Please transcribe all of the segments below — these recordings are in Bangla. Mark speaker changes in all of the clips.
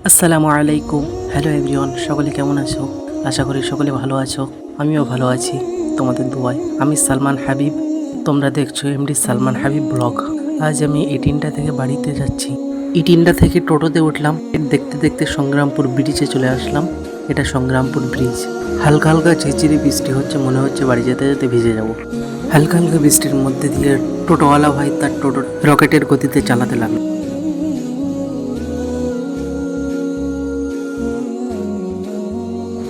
Speaker 1: আসসালামু আলাইকুম। হ্যালো এভরিওয়ান, সকলে কেমন আছো? আশা করি সকলে ভালো আছো। আমিও ভালো আছি তোমাদের দোয়ায়। আমি সালমান হাবিব, তোমরা দেখছো এমডি সালমান হাবিব ব্লগ। আজ আমি ইটিন্ডা থেকে বাড়িতে যাচ্ছি। ইটিন্ডা থেকে টোটোতে উঠলাম, দেখতে দেখতে সংগ্রামপুর ব্রিজে চলে আসলাম। এটা সংগ্রামপুর ব্রিজ। হালকা হালকা ঝিরঝিরি বৃষ্টি হচ্ছে, মনে হচ্ছে বাড়ি যেতে যেতে ভিজে যাব। হালকা হালকা বৃষ্টির মধ্যে দিয়ে টোটোওয়ালা ভাই তার টোটো রকেটের গতিতে চালাতে লাগলো।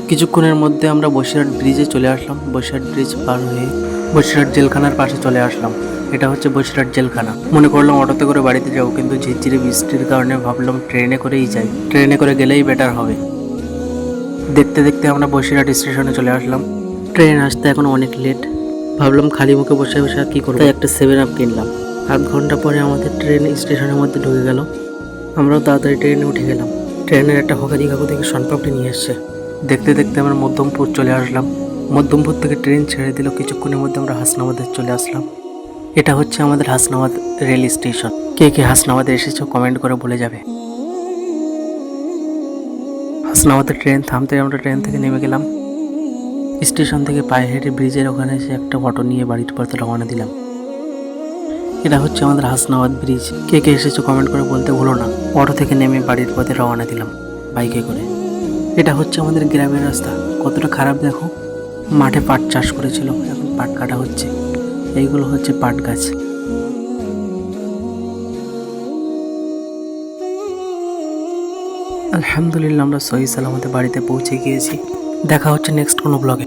Speaker 1: কিছুক্ষণের মধ্যে আমরা বসিরহাট ব্রিজে চলে আসলাম। বসিরহাট ব্রিজ পার হয়ে বসিরহাট জেলখানার পাশে চলে আসলাম। এটা হচ্ছে বসিরহাট জেলখানা। মনে করলাম অটোতে করে বাড়িতে যাবো, কিন্তু ঝিরঝিরি বৃষ্টির কারণে ভাবলাম ট্রেনে করেই যাই, ট্রেনে করে গেলেই বেটার হবে। দেখতে দেখতে আমরা বসিরহাট স্টেশনে চলে আসলাম। ট্রেন আসতে এখন অনেক লেট। ভাবলাম খালি মুখে বসে বসে আর কি করবো, তাই একটা 7 আপ কিনলাম। আধ ঘন্টা পরে আমাদের ট্রেন স্টেশনের মধ্যে ঢুকে গেল। আমরাও তাড়াতাড়ি ট্রেনে উঠে গেলাম। ট্রেনের একটা হকারি কাকু থেকে সনপাপড়ি নিয়ে এসছে। দেখতে দেখতে আমরা মধ্যমপুর চলে আসলাম। মধ্যমপুর থেকে ট্রেন ছেড়ে দিল। কিছুক্ষণের মধ্যে আমরা হাসনাবাদে চলে আসলাম। এটা হচ্ছে আমাদের হাসনাবাদ রেল স্টেশন। কে কে হাসনাবাদে এসেছো কমেন্ট করে বলে যাবে। হাসনাবাদে ট্রেন থামতে আমরা ট্রেন থেকে নেমে গেলাম। স্টেশন থেকে পায়ে হেঁটে ব্রিজের ওখানে এসে একটা অটো নিয়ে বাড়ির পথে রওনা দিলাম। এটা হচ্ছে আমাদের হাসনাবাদ ব্রিজ। কে কে এসেছো কমেন্ট করে বলতে ভুলো না। অটো থেকে নেমে বাড়ির পথে রওনা দিলাম বাইকে করে। এটা হচ্ছে আমাদের গ্রামের রাস্তা। কতটা খারাপ দেখো। মাঠে পাট চাষ করেছিল, এখন পাট কাটা হচ্ছে। এইগুলো হচ্ছে পাট গাছ। আলহামদুলিল্লাহ আমরা সহি সালামতে বাড়িতে পৌঁছে গিয়েছি। দেখা হচ্ছে নেক্সট কোনো ব্লগে।